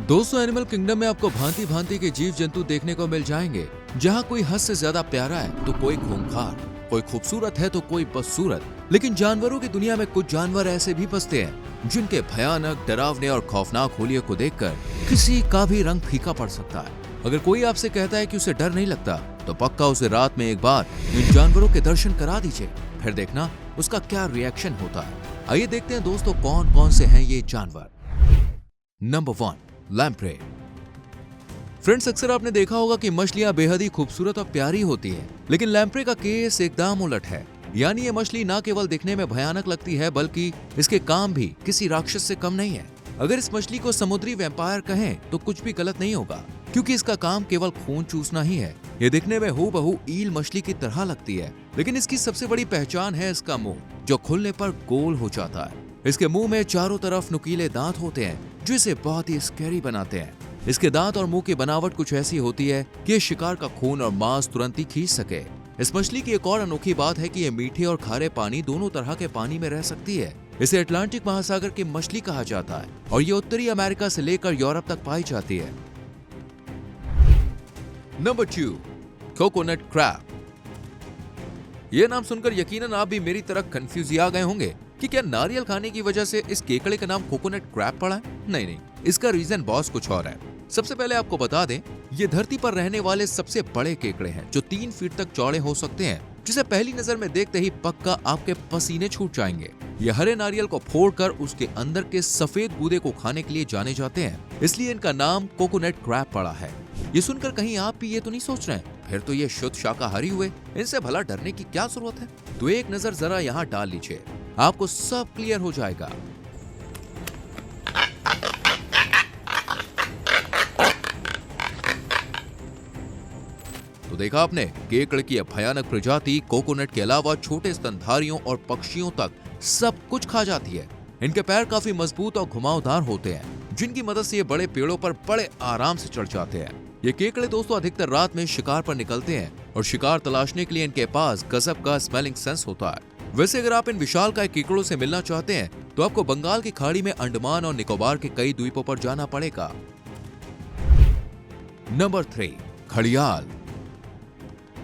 दोस्तों, animal kingdom में आपको भांति भांति के जीव जंतु देखने को मिल जाएंगे। जहाँ कोई हद से ज्यादा प्यारा है तो कोई खूंखार, कोई खूबसूरत है तो कोई बदसूरत। लेकिन जानवरों की दुनिया में कुछ जानवर ऐसे भी बसते हैं जिनके भयानक, डरावने और खौफनाक होलिये को देखकर किसी का भी रंग फीका पड़ सकता है। अगर कोई आपसे कहता है कि उसे डर नहीं लगता, तो पक्का उसे रात में एक बार इन जानवरों के दर्शन करा दीजिए, फिर देखना उसका क्या रिएक्शन होता है। आइए देखते हैं दोस्तों, कौन कौन से हैं ये जानवर। Number 1, lamprey. फ्रेंड्स, अक्सर आपने देखा होगा कि मछलियां बेहद ही खूबसूरत और प्यारी होती है, लेकिन लैम्प्रे का केस एकदम उलट है। यानी ये मछली ना केवल दिखने में भयानक लगती है, बल्कि इसके काम भी किसी राक्षस से कम नहीं है। अगर इस मछली को समुद्री वैम्पायर कहें तो कुछ भी गलत नहीं होगा, क्योंकि इसका काम केवल खून चूसना ही है। ये दिखने में हूबहू ईल मछली की तरह लगती है, लेकिन इसकी सबसे बड़ी पहचान है इसका मुंह, जो खुलने पर गोल हो जाता है। इसके मुंह में चारों तरफ नुकीले दांत होते हैं, जो इसे बहुत ही स्कैरी बनाते हैं। इसके दांत और मुंह की बनावट कुछ ऐसी होती है कि ये शिकार का खून और मांस तुरंत ही खींच सके। इस मछली की एक और अनोखी बात है कि ये मीठे और खारे पानी दोनों तरह के पानी में रह सकती है। इसे अटलांटिक महासागर की मछली कहा जाता है और ये उत्तरी अमेरिका से लेकर यूरोप तक पाई जाती है। Number 2, coconut crab. यह नाम सुनकर यकीनन आप भी मेरी तरह कंफ्यूज आ गए होंगे कि क्या नारियल खाने की वजह से इस केकड़े का नाम कोकोनट क्रैब पड़ा है? नहीं, इसका रीजन बॉस कुछ और है। सबसे पहले आपको बता दें, ये धरती पर रहने वाले सबसे बड़े केकड़े हैं, जो 3 फीट तक चौड़े हो सकते हैं, जिसे पहली नजर में देखते ही पक्का आपके पसीने छूट जाएंगे। ये हरे नारियल को फोड़कर उसके अंदर के सफेद गूदे को खाने के लिए जाने जाते हैं, इसलिए इनका नाम कोकोनट क्रैब पड़ा है। ये सुनकर कहीं आप भी ये तो नहीं सोच रहे हैं, फिर तो ये शुद्ध शाकाहारी हुए, इनसे भला डरने की क्या जरूरत है? तो एक नजर जरा यहाँ डाल लीजिए, आपको सब क्लियर हो जाएगा। तो देखा आपने, केकड़ की भयानक प्रजाति कोकोनट के अलावा छोटे स्तनधारियों और पक्षियों तक सब कुछ खा जाती है। इनके पैर काफी मजबूत और घुमावदार होते हैं, जिनकी मदद से ये बड़े पेड़ों पर बड़े आराम से चढ़ जाते हैं। ये केकड़े दोस्तों अधिकतर रात में शिकार पर निकलते हैं और शिकार तलाशने के लिए इनके पास गजब का स्मेलिंग सेंस होता है। वैसे अगर आप इन विशालकाय केकड़ों से मिलना चाहते हैं तो आपको बंगाल की खाड़ी में अंडमान और निकोबार के कई द्वीपों पर जाना पड़ेगा। नंबर 3, घड़ियाल।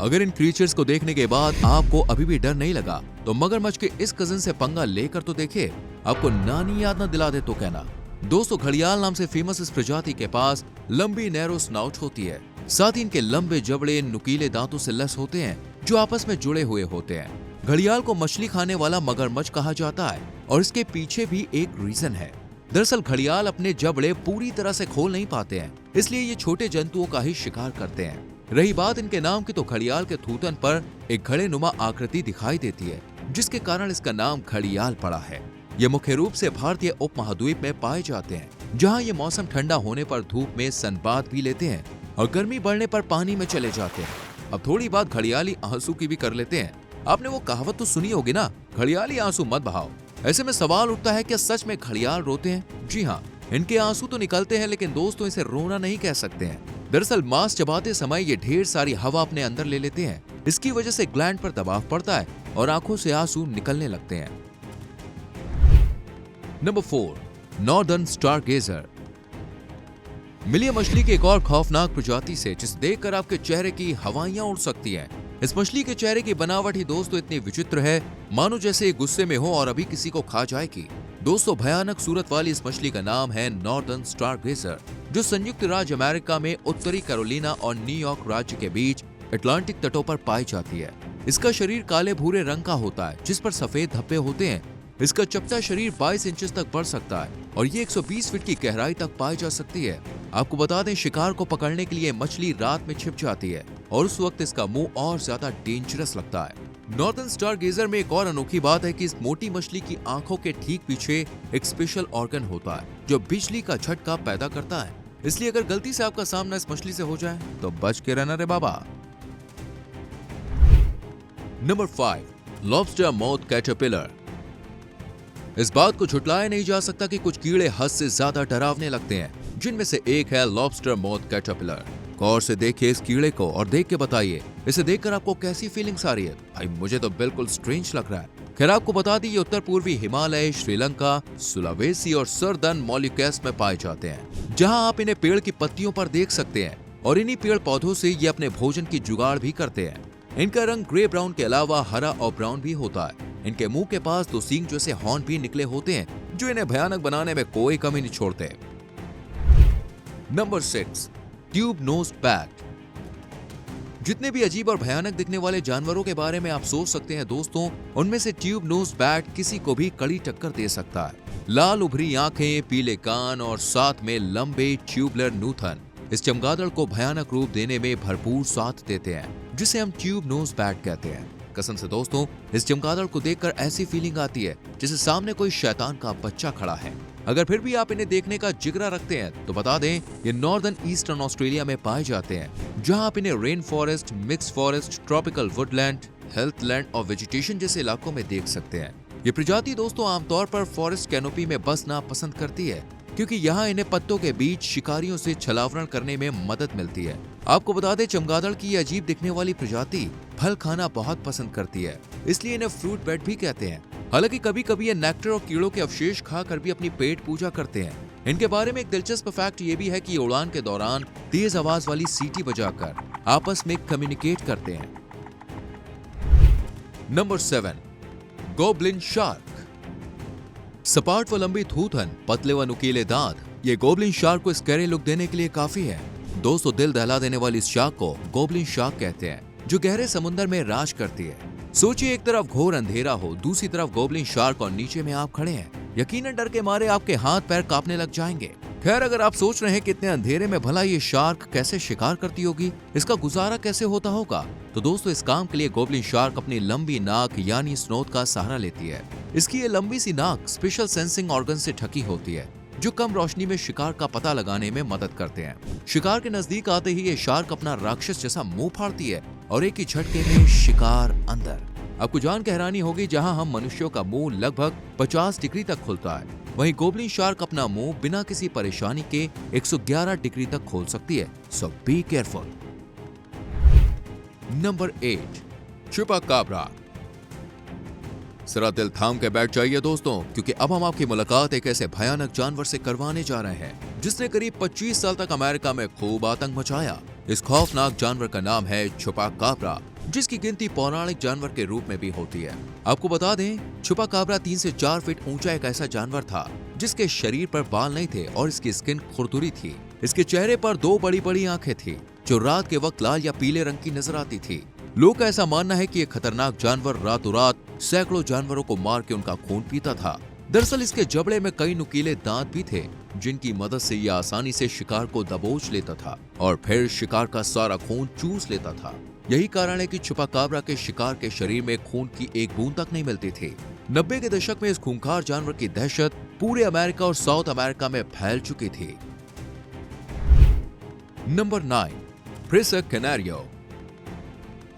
अगर इन क्रीचर्स को देखने के बाद आपको अभी भी डर नहीं लगा, तो मगरमच्छ के इस कजिन से पंगा लेकर तो देखिए, आपको नानी याद न दिला दे तो कहना। दोस्तों, घड़ियाल नाम से फेमस इस प्रजाति के पास लंबी नैरो स्नाउट होती है। साथ ही इनके लंबे जबड़े नुकीले दांतों से लैस होते हैं, जो आपस में जुड़े हुए होते हैं। घड़ियाल को मछली खाने वाला मगरमच्छ कहा जाता है और इसके पीछे भी एक रीजन है। दरअसल घड़ियाल अपने जबड़े पूरी तरह से खोल नहीं पाते हैं, इसलिए ये छोटे जंतुओं का ही शिकार करते हैं। रही बात इनके नाम की, तो घड़ियाल के थूथन पर एक घड़े नुमा आकृति दिखाई देती है, जिसके कारण इसका नाम घड़ियाल पड़ा है। ये मुख्य रूप से भारतीय उपमहाद्वीप में पाए जाते हैं, जहाँ ये मौसम ठंडा होने पर धूप में सनबाथ भी लेते हैं और गर्मी बढ़ने पर पानी में चले जाते हैं। अब थोड़ी बात घड़ियाली आंसू की भी कर लेते हैं। आपने वो कहावत तो सुनी होगी ना, घड़ियाली आंसू मत बहाओ। ऐसे में सवाल उठता है, क्या सच में घड़ियाल रोते हैं? जी हाँ, इनके आंसू तो निकलते हैं, लेकिन दोस्तों इसे रोना नहीं कह सकते हैं। दरअसल मांस चबाते समय ये ढेर सारी हवा अपने अंदर ले लेते हैं। इसकी वजह से ग्लैंड पर दबाव पड़ता है और आंखों से आंसू निकलने लगते हैं। Number 4, northern Stargazer. मिलिए मछली की एक और खौफनाक प्रजाति से, जिसे देखकर आपके चेहरे की हवाइयां उड़ सकती हैं। इस मछली के चेहरे की बनावट ही दोस्तों इतनी विचित्र है, मानो जैसे ये गुस्से में हो और अभी किसी को खा जाएगी। दोस्तों, भयानक सूरत वाली इस मछली का नाम है नॉर्दर्न स्टारगेजर, जो संयुक्त राज्य अमेरिका में उत्तरी कैरोलिना और न्यूयॉर्क राज्य के बीच अटलांटिक तटों पर पाई जाती है। इसका शरीर काले भूरे रंग का होता है, जिस पर सफेद धब्बे होते हैं। इसका चपटा शरीर 22 इंचेस तक बढ़ सकता है और ये 120 फीट की गहराई तक पाई जा सकती है। आपको बता दें, शिकार को पकड़ने के लिए मछली रात में छिप जाती है और उस वक्त इसका मुंह और ज्यादा डेंजरस लगता है। नॉर्दर्न स्टारगेजर में एक और अनोखी बात है कि इस मोटी मछली की आंखों के ठीक पीछे एक स्पेशल ऑर्गन होता है, जो बिजली का झटका पैदा करता है। इसलिए अगर गलती से आपका सामना इस मछली से हो जाए तो बच के रहना रे बाबा। Number 5, lobster mouth caterpillar. इस बात को झुटलाया नहीं जा सकता कि कुछ कीड़े हद से ज्यादा डरावने लगते हैं, जिनमें से एक है लॉबस्टर माउथ कैटरपिलर। गौर से देखिए इस कीड़े को और देख के बताइए, इसे देखकर आपको कैसी फीलिंग्स आ रही है? भाई मुझे तो बिल्कुल स्ट्रेंज लग रहा है। खैर आपको बता दी, ये उत्तर पूर्वी हिमालय, श्रीलंका, सुलावेसी और सर्दर्न मोलुकस में पाए जाते हैं, जहां आप इन्हें पेड़ की पत्तियों पर देख सकते हैं और इन्हीं पेड़ पौधों से ये अपने भोजन की जुगाड़ भी करते हैं। इनका रंग ग्रे ब्राउन के अलावा हरा और ब्राउन भी होता है। इनके मुंह के पास 2 सींग जैसे हॉर्न भी निकले होते हैं जो इन्हें भयानक बनाने में कोई कमी नहीं छोड़ते। Number 6, tube nosed bat. जितने भी अजीब और भयानक दिखने वाले जानवरों के बारे में आप सोच सकते हैं दोस्तों, उनमें से ट्यूब नोज्ड बैट किसी को भी कड़ी टक्कर दे सकता है। लाल उभरी आंखें, पीले कान और साथ में लंबे ट्यूबलर नूथन इस चमगादड़ को भयानक रूप देने में भरपूर साथ देते हैं, जिसे हम ट्यूब नोज्ड बैट कहते हैं। कसम से दोस्तों, इस चमगादड़ को देखकर ऐसी फीलिंग आती है जैसे सामने कोई शैतान का बच्चा खड़ा है। अगर फिर भी आप इन्हें देखने का जिगरा रखते हैं तो बता दें, ये नॉर्दर्न ईस्टर्न ऑस्ट्रेलिया में पाए जाते हैं, जहां आप इन्हें rain forest, mix forest, tropical Woodland, health land और वेजिटेशन जैसे इलाकों में देख सकते हैं। ये प्रजाति दोस्तों आमतौर पर फॉरेस्ट कैनोपी में बसना पसंद करती है, क्योंकि यहाँ इन्हें पत्तों के बीच शिकारियों से छलावरण करने में मदद मिलती है। आपको बता दें, चमगादड़ की ये अजीब दिखने वाली प्रजाति फल खाना बहुत पसंद करती है, इसलिए इन्हें फ्रूट बैट भी कहते हैं। हालांकि कभी कभी ये नेक्टर और कीड़ों के अवशेष खाकर भी अपनी पेट पूजा करते हैं। इनके बारे में एक दिलचस्प फैक्ट ये भी है कि ये उड़ान के दौरान तेज आवाज वाली सीटी बजाकर आपस में कम्युनिकेट करते हैं। Number 7, goblin shark. सपाट व लंबी थूथन, पतले व नुकीले दांत, ये गोब्लिन शार्क को स्कैरी लुक देने के लिए काफी है। दोस्तों, दिल दहला देने वाली इस शार्क को गोब्लिन शार्क कहते हैं, जो गहरे समुद्र में राज करती है। सोचिए, एक तरफ घोर अंधेरा हो, दूसरी तरफ गोब्लिन शार्क और नीचे में आप खड़े हैं। यकीनन डर के मारे आपके हाथ पैर कांपने लग जाएंगे। खैर, अगर आप सोच रहे हैं कि इतने अंधेरे में भला ये शार्क कैसे शिकार करती होगी, इसका गुजारा कैसे होता होगा, तो दोस्तों इस काम के लिए गोब्लिन शार्क अपनी लंबी नाक यानी स्नोट का सहारा लेती है। इसकी ये लंबी सी नाक स्पेशल सेंसिंग ऑर्गन से ढकी होती है, जो कम रोशनी में शिकार का पता लगाने में मदद करते हैं। शिकार के नजदीक आते ही ये शार्क अपना राक्षस जैसा मुंह फाड़ती है और एक ही झटके में शिकार अंदर। आपको जान के हैरानी होगी, जहां हम मनुष्यों का मुंह लगभग 50 डिग्री तक खुलता है, वहीं गोब्लिन शार्क अपना मुंह बिना किसी परेशानी के 111 डिग्री तक खोल सकती है। सो बी केयरफुल। नंबर 8, चुपाकाब्रा। जरा दिल थाम के बैठ जाइए दोस्तों, क्योंकि अब हम आपकी मुलाकात एक ऐसे भयानक जानवर से करवाने जा रहे हैं जिसने करीब 25 साल तक अमेरिका में खूब आतंक मचाया। इस खौफनाक जानवर का नाम है चुपाकाब्रा, जिसकी गिनती पौराणिक जानवर के रूप में भी होती है। आपको बता दें, चुपाकाब्रा 3 से 4 फीट ऊंचा एक ऐसा जानवर था जिसके शरीर पर बाल नहीं थे और इसकी स्किन खुरदुरी थी। इसके चेहरे पर 2 बड़ी बड़ी आंखें थी जो रात के वक्त लाल या पीले रंग की नजर आती थी। लोग का ऐसा मानना है कि ये खतरनाक जानवर रातों रात सैकड़ों जानवरों को मार के उनका खून पीता था। दरअसल इसके जबड़े में कई नुकीले दांत भी थे, जिनकी मदद से ये आसानी से शिकार को दबोच लेता था और फिर शिकार का सारा खून चूस लेता था। यही कारण है कि चुपाकाब्रा के शिकार के शरीर में खून की एक बूंद तक नहीं मिलती थी। 90 के दशक में इस खूंखार जानवर की दहशत पूरे अमेरिका और साउथ अमेरिका में फैल चुकी थी। नंबर 9, प्रिसा कैनारियो।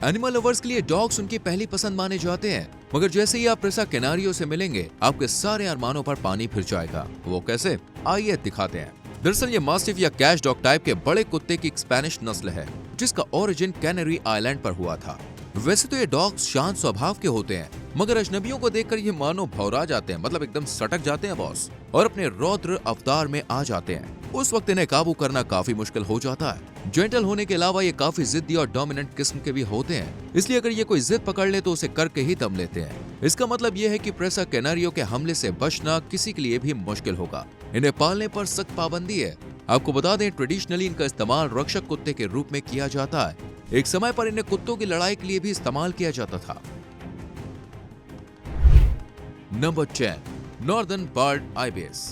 एनिमल लवर्स के लिए डॉग्स उनकी पहली पसंद माने जाते हैं, मगर जैसे ही आप प्रिसा कैनारियो से मिलेंगे, आपके सारे अरमानों पर पानी फिर जाएगा। वो कैसे? आइए दिखाते हैं। दरअसल ये मास्टिफ या कैश डॉग टाइप के बड़े कुत्ते की एक स्पेनिश नस्ल है, जिसका ओरिजिन कैनरी आइलैंड पर हुआ था। वैसे तो ये डॉग्स शांत स्वभाव के होते हैं, मगर अजनबियों को देखकर ये मानो भौरा जाते हैं, मतलब एकदम सटक जाते हैं बॉस, और अपने रौद्र अवतार में आ जाते हैं। उस वक्त इन्हें काबू करना काफी मुश्किल हो जाता है। जेंटल होने के अलावा ये काफी जिद्दी और डोमिनेंट किस्म के भी होते हैं, इसलिए अगर ये कोई जिद पकड़ ले तो उसे करके ही दम लेते हैं। इसका मतलब ये है कि प्रेसा कैनारियो के हमले से बचना किसी के लिए भी मुश्किल होगा। इन्हें पालने पर सख्त पाबंदी है। आपको बता दें, ट्रेडिशनली इनका इस्तेमाल रक्षक कुत्ते के रूप में किया जाता है। एक समय पर इन्हें कुत्तों की लड़ाई के लिए भी इस्तेमाल किया जाता था। Number 10, northern bird ibis.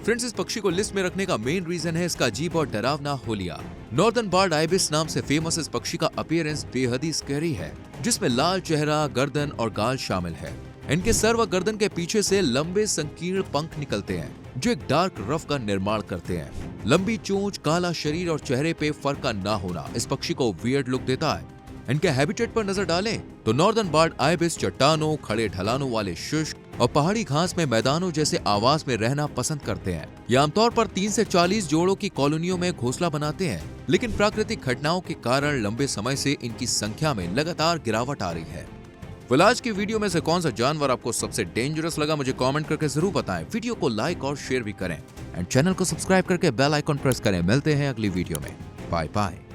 Friends, इस पक्षी को लिस्ट में रखने का मेन रीजन है इसका अजीब और डरावना हुलिया। नॉर्दर्न बर्ड आइबिस नाम से फेमस इस पक्षी का अपीयरेंस बेहद ही स्कैरी है, जिसमें लाल चेहरा, गर्दन और गाल शामिल है। इनके सर व गर्दन के पीछे से लंबे संकीर्ण पंख निकलते हैं, जो एक डार्क रफ का निर्माण करते हैं। लंबी चोंच, काला शरीर और चेहरे पे फर का ना होना इस पक्षी को वियर्ड लुक देता है। इनके हैबिटेट पर नजर डालें तो नॉर्दर्न बर्ड आइबिस चट्टानों, खड़े ढलानों वाले शुष्क और पहाड़ी घास में मैदानों जैसे आवास में रहना पसंद करते हैं। ये आमतौर पर 30 से 40 जोड़ों की कॉलोनियों में घोंसला बनाते हैं, लेकिन प्राकृतिक घटनाओं के कारण लंबे समय से इनकी संख्या में लगातार गिरावट आ रही है। आज की वीडियो में से कौन सा जानवर आपको सबसे डेंजरस लगा, मुझे कमेंट करके जरूर बताएं। वीडियो को लाइक और शेयर भी करें। एंड चैनल को सब्सक्राइब करके बेल आइकॉन प्रेस करें। मिलते हैं अगली वीडियो में। Bye bye.